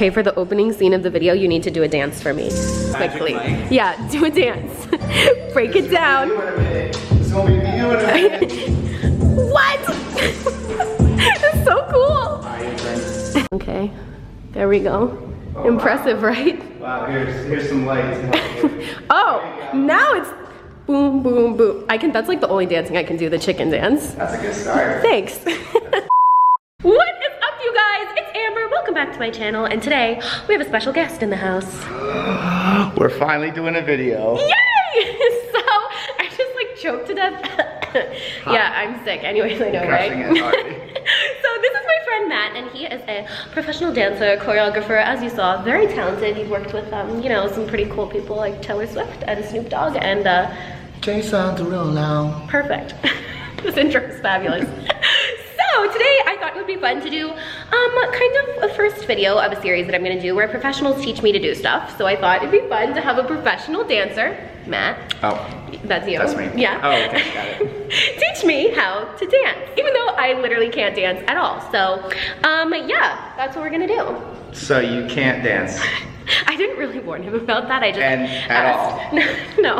Okay, for the opening scene of the video, you need to do a dance for me. Quickly. Yeah, do a dance. Break it down. It's gonna be you in a minute. What? It's so cool. Okay, there we go. Oh, impressive, wow. Right? Wow, here's some lights. Oh, now it's boom, boom, boom. That's like the only dancing I can do, the chicken dance. That's a good start. Thanks. What is up, you guys? It's Amber. Welcome back to my channel, and today we have a special guest in the house. We're finally doing a video. Yay! So I just like choked to death. Yeah, I'm sick. Anyways, I know, right? So this is my friend Matt, and he is a professional dancer, choreographer, as you saw, very talented. He's worked with, you know, some pretty cool people like Taylor Swift and Snoop Dogg and Jason Derulo. Perfect. This intro is fabulous. So today I thought it would be fun to do kind of a first video of a series that I'm gonna do where professionals teach me to do stuff. So I thought it'd be fun to have a professional dancer, Matt. Oh. That's you. That's me. Yeah. Oh, okay, got it. Teach me how to dance, even though I literally can't dance at all. So, yeah, that's what we're gonna do. So you can't dance? I didn't really warn him about that. I just at all? No.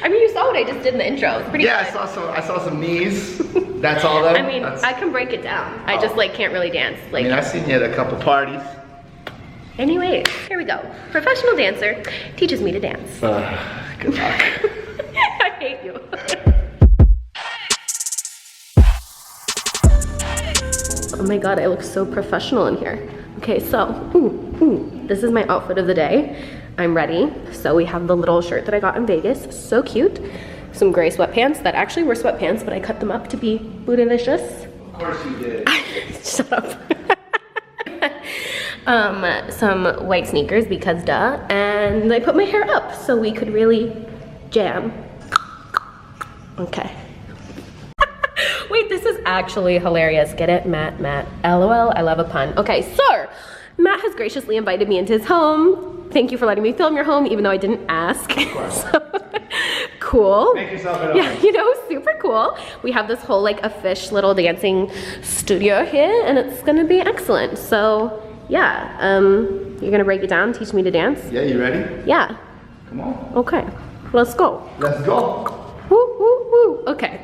I mean, you saw what I just did in the intro. It's pretty good. I saw some knees. That's all though? I mean, I can break it down. I just like can't really dance. Like, I mean, I've seen you at a couple parties. Anyways, here we go. Professional dancer teaches me to dance. Good luck. I hate you. Oh my god, I look so professional in here. Okay, so, this is my outfit of the day. I'm ready. So we have the little shirt that I got in Vegas, so cute. Some gray sweatpants that actually were sweatpants, but I cut them up to be bootylicious. Of course you did. Shut up. Some white sneakers because duh, and I put my hair up so we could really jam. Okay. Wait, this is actually hilarious. Get it? Matt. LOL, I love a pun. Okay, so Matt has graciously invited me into his home. Thank you for letting me film your home, even though I didn't ask. Of course. So, cool. Make yourself at home. Yeah, you know, super cool. We have this whole like official little dancing studio here, and it's gonna be excellent. So, yeah, you're gonna break it down, teach me to dance? Yeah, you ready? Yeah. Come on. Okay, let's go. Let's go. Woo, woo, woo. Okay.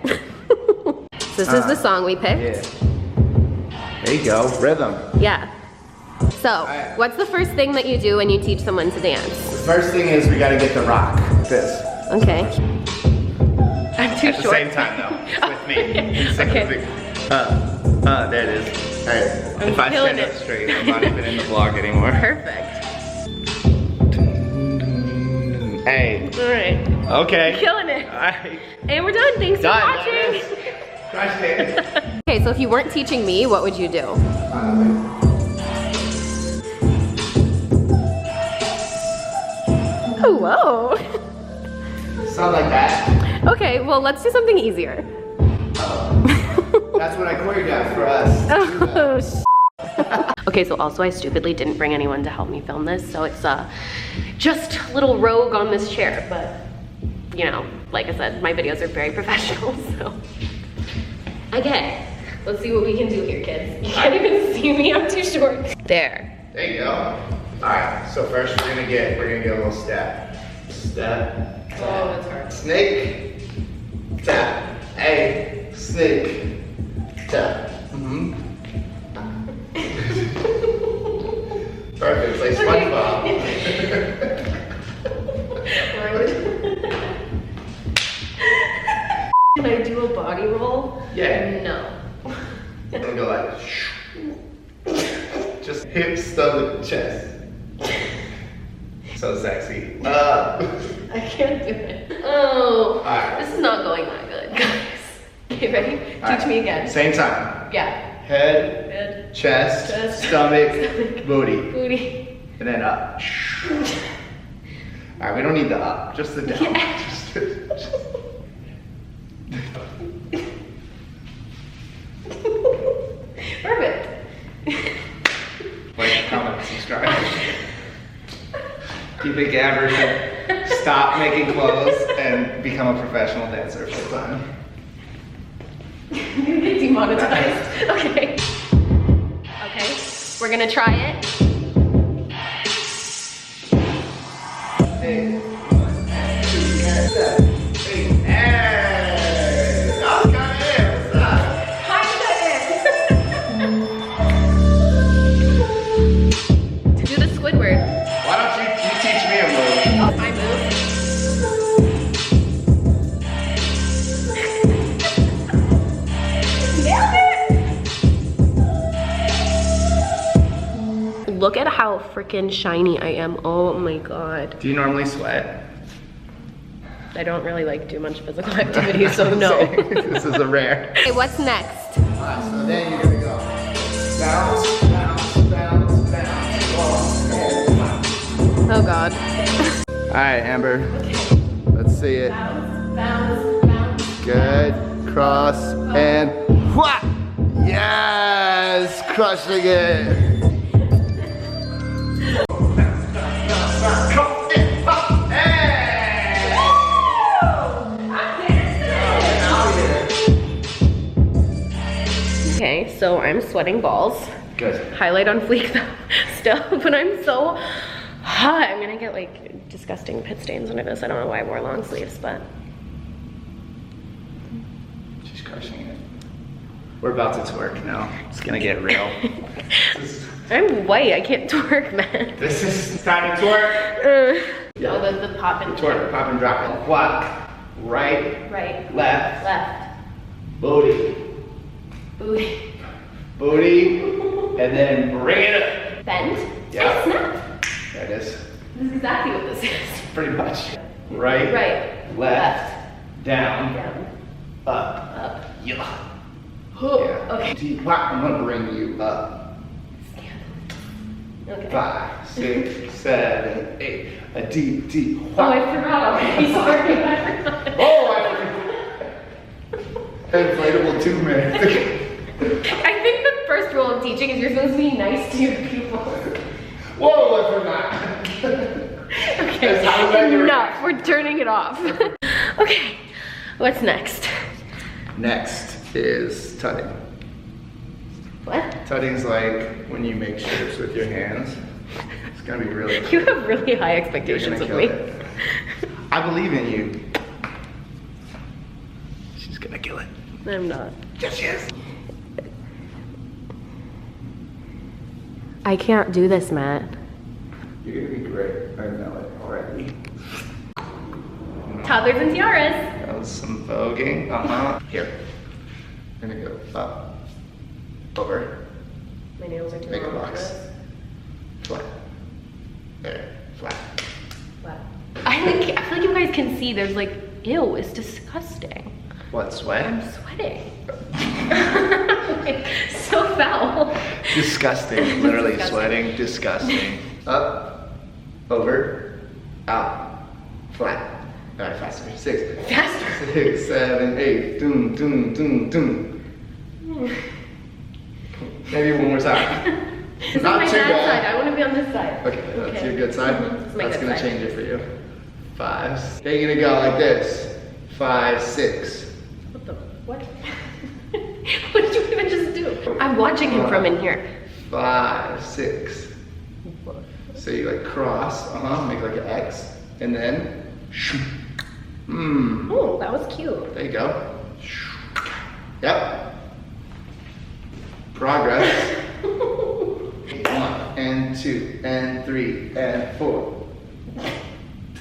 This is the song we picked. Yeah. There you go, rhythm. Yeah. So, what's the first thing that you do when you teach someone to dance? The first thing is we gotta get the rock. This. Okay. I'm too short. At the same time though, with me. Okay. There it is. Alright, if I stand up straight, I'm not even in the vlog anymore. Perfect. Hey. Alright. Okay. Killing it. Alright. And we're done. Thanks for watching. Okay, so if you weren't teaching me, what would you do? Oh, whoa. Something like that. Okay, well, let's do something easier. That's what I choreographed for us. Oh, okay, so also I stupidly didn't bring anyone to help me film this, so it's just a little rogue on this chair, but you know, like I said, my videos are very professional, so. Okay, let's see what we can do here, kids. You can't even see me, I'm too short. There. There you go. All right, so first we're gonna get a little step. Step. Tap. Oh, that's hard. Snake. Tap. Hey, snake. Tap. Perfect, it's like SpongeBob. Can I do a body roll? Yeah. No. And go like, just hip, stomach, chest. So sexy. I can't do it. Oh, right. This is not going that good, guys. Okay, ready? Teach me again. Same time. Yeah. Head, chest, stomach, booty. Booty. And then up. Alright, we don't need the up, just the down. Yeah. Perfect. Like, comment, subscribe. You think Amber should stop making clothes and become a professional dancer full time? You're gonna get demonetized. Okay. Okay, we're gonna try it. how freaking shiny I am. Oh my God. Do you normally sweat? I don't really like do much physical activity, so no. This is a rare. Okay, what's next? So then you're gonna go bounce, bounce, bounce, bounce, bounce. Oh God. All right, Amber. Let's see it. Bounce, bounce, bounce. Good. Cross and wha! Yes! Crushing it. Okay, so I'm sweating balls. Good. Highlight on fleek though, still, but I'm so hot. I'm gonna get like disgusting pit stains under this. I don't know why I wore long sleeves, but. She's crushing it. We're about to twerk now. It's gonna get real. I'm white, I can't twerk, man. This is time to twerk. No, the pop and Twerk, pop and drop and walk. Right, right, left, left, booty, booty, booty, and then bring it up. bend, Yeah. and snap. There it is. This is exactly what this is. Pretty much. Right, Right, left, down, down, up. up. Yeah. Yeah. Okay. Deep, whack, I'm gonna bring you up. Okay. 5, 6, 7, 8. A deep, deep. Oh, I forgot already. Sorry, I forgot. Oh, I forgot. Inflatable 2 minutes. I think the first rule of teaching is you're supposed to be nice to your pupils. Whoa, I forgot. Okay, enough. We're turning it off. Okay, what's next? Next is tutting. What? Tutting's like when you make shapes with your hands. It's gonna be really You have really high You're expectations gonna of me. kill it. I believe in you. She's gonna kill it. I'm not. Yes, she is. I can't do this, Matt. You're gonna be great. I know it already. Toddlers and tiaras. That was some voguing. Here. I'm gonna go up. Over. My nails are too Make a long for box. this. Flat. There. Flat. Wow. I feel like you guys can see there's like, ew, it's disgusting. What, sweat? I'm sweating. Like, so foul. Disgusting. Literally Disgusting. sweating. Disgusting. Up. Over. Out. Flat. Alright, faster. 6. Faster. 6, 7, 8. Doom, doom, doom, doom. Maybe one more time. This is Not my too bad bad. side. I want to be on this side. Okay, that's your good side. That's my That's good gonna side. change it for you. 5. Then you're gonna go like this. 5, 6. What the? What? What did you even just do? I'm watching him from in here. 5, 6. So you like cross, make like an X, and then, Oh, that was cute. there you go. Yep. Progress. 1 and 2 and 3 and 4.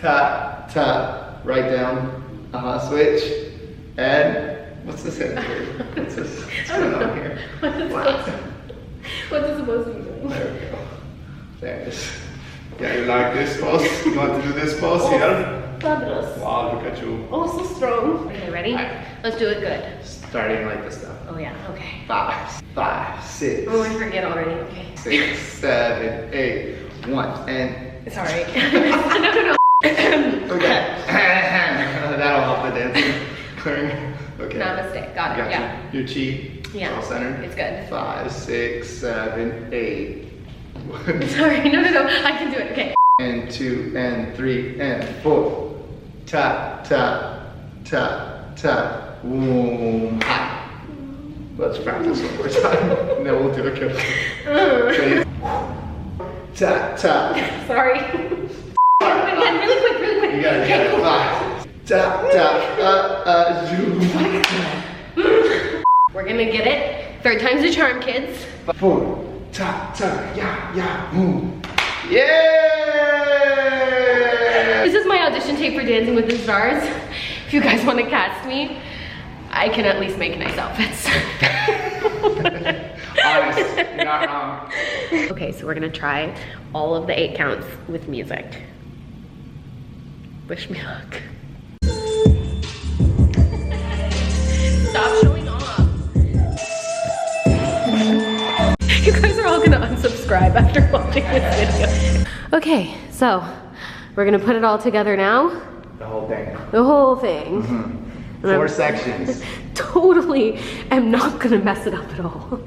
Tap, tap, right down, switch, and what's this head here? What's this? What's going on here? What's it supposed to be doing? There we go. There it is. Yeah, you like this pose? You want to do this pose here? Fabulous. Wow, look at you. Oh, so strong. Okay, ready? Alright. Let's do it good. Starting like this stuff. Oh yeah, okay. 5, 5, 6, Oh, I forget already. Okay. 6, 7, 8. 1 and Sorry. No. okay. That'll help the dancing. Okay. Namaste. Got it. Got Yeah. you. Your chi. Yeah. All centered. It's good. 5, 6, 7, 8. 1 Sorry. No. I can do it. Okay. and 2 and 3 and 4. Tap, tap, tap, tap. Boom. Ha. Let's practice one more time. And then we'll do a kick. Okay. Tap, tap. Sorry. Again, really quick. You got it. 5. Tap, tap, zoom. We're gonna get it. Third time's the charm, kids. 4. Tap, tap, yeah, boom. Yeah! This is my audition tape for Dancing with the Stars. If you guys want to cast me, I can at least make nice outfits. Honest, you're not wrong. Okay, so we're gonna try all of the 8 counts with music. Wish me luck. Stop showing off. You guys are all gonna unsubscribe after watching this video. Okay, so we're gonna put it all together now. The whole thing. The whole thing. Mm-hmm. 4 sections. Totally am not gonna mess it up at all.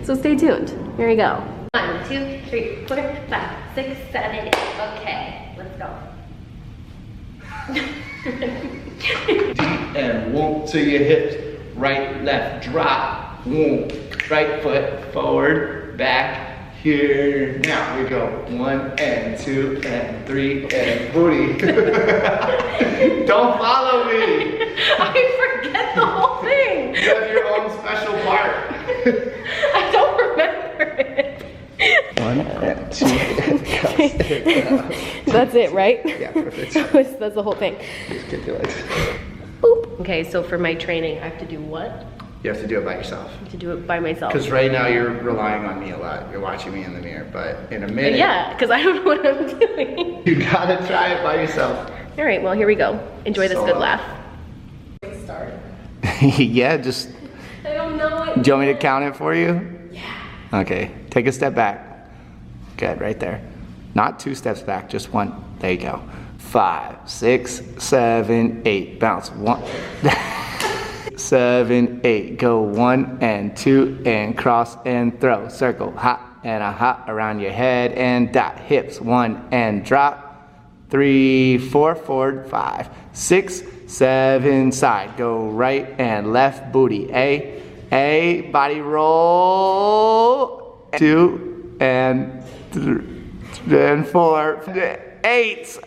So stay tuned. Here we go. 1, 2, 3, 4, 5, 6, 7, 8. Okay, let's go. And whoop to your hips. Right, left, drop. Whoop. Right foot forward, back, here. Now we go. 1 and 2 and 3 and booty. Don't follow me. I forget the whole thing. You have your own special part. I don't remember it. 1 and 2 and That's it, right? Yeah, perfect. That's the whole thing. Just get your legs. Boop. Okay, so for my training, I have to do what? You have to do it by yourself. I have to do it by myself. Because right now you're relying on me a lot. You're watching me in the mirror, but in a minute. Yeah, because I don't know what I'm doing. You gotta try it by yourself. All right, well, here we go. Enjoy this good laugh. Start. Yeah, just. I don't know it. Do you want me to count it for you? Yeah. Okay, take a step back. Good, right there. Not 2 steps back, just 1. There you go. 5, 6, 7, 8. Bounce. 1, 7, 8. Go 1 and 2 and cross and throw. Circle, hop and a hop around your head and dot. Hips, 1 and drop. 3, 4, forward, 5, 6, 7, side. Go right and left booty. A, body roll. 2 and 3 and 4, 8.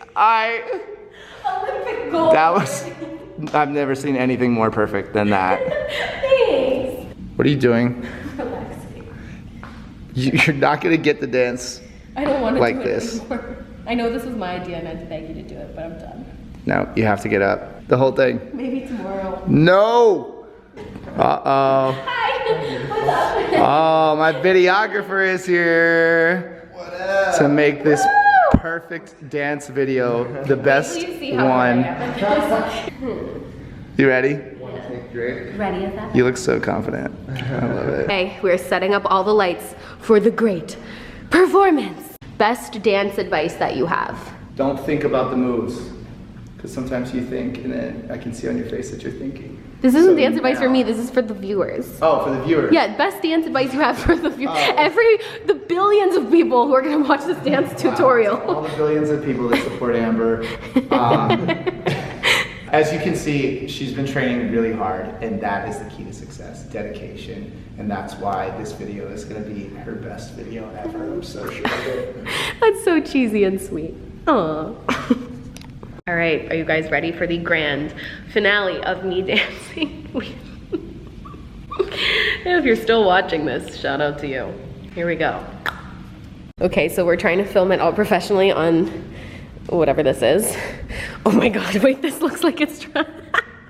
Olympic gold. That was, I've never seen anything more perfect than that. Thanks. What are you doing? Relaxing. You're not gonna get the dance. I don't want to Like do it this. anymore. I know this was my idea and I had to beg you to do it, but I'm done. No, you have to get up. The whole thing. Maybe tomorrow. No! Uh-oh. Hi. What's up? Oh, my videographer is here. What up? To make this perfect dance video the best Wait till you see how one. good I am. You ready? Ready as that? You look so confident. I love it. Okay, we're setting up all the lights for the great performance. Best dance advice that you have. Don't think about the moves. Because sometimes you think and then I can see on your face that you're thinking. This isn't So dance advice for now- me, this is for the viewers. Oh, for the viewer. Yeah, best dance advice you have for the viewers. Oh. The billions of people who are gonna watch this dance tutorial. All the billions of people that support Amber. As you can see, she's been training really hard, and that is the key to success, dedication. And that's why this video is gonna be her best video ever. I'm so sure of it. That's so cheesy and sweet. Aww. All right, are you guys ready for the grand finale of me dancing? If you're still watching this, shout out to you. Here we go. Okay, so we're trying to film it all professionally on whatever this is. Oh my God, wait, this looks like it's oh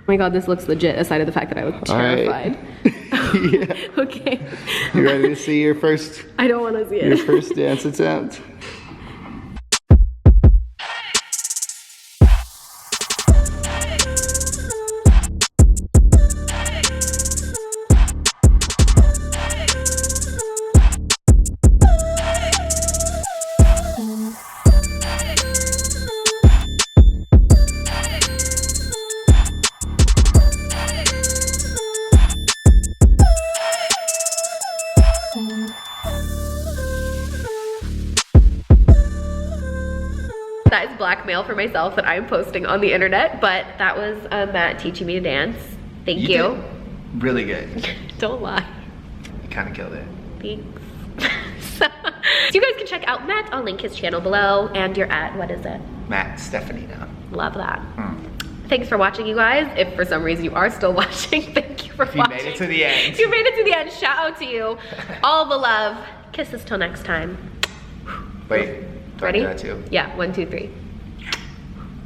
my God, this looks legit, aside of the fact that I was terrified. Yeah. Okay. You ready to see your first I don't want to see it. your first dance attempt? That is blackmail for myself that I'm posting on the internet, but that was Matt teaching me to dance. Thank you. did really good. Don't lie. You kind of killed it. Thanks. So you guys can check out Matt. I'll link his channel below, and you're at, what is it? Matt Stephanie now. Love that. Thanks for watching, you guys. If for some reason you are still watching, thank you for If you watching. made it to the end. If you made it to the end, shout out to you. All the love. Kisses till next time. Wait. do I Ready? do that too? Yeah, 1, 2, 3.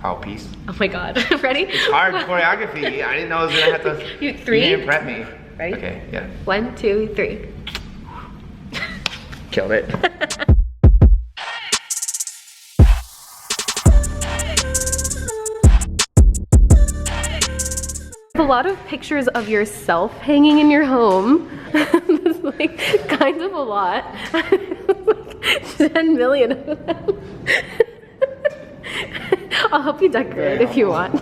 Oh, peace. Oh my God. Ready? It's hard choreography. I didn't know I was gonna have to. You- 3? You didn't prep me. Ready? Okay, yeah. 1, 2, 3. Killed it. A lot of pictures of yourself hanging in your home. That's like kind of a lot. Like 10 million of them. I'll help you decorate if you want.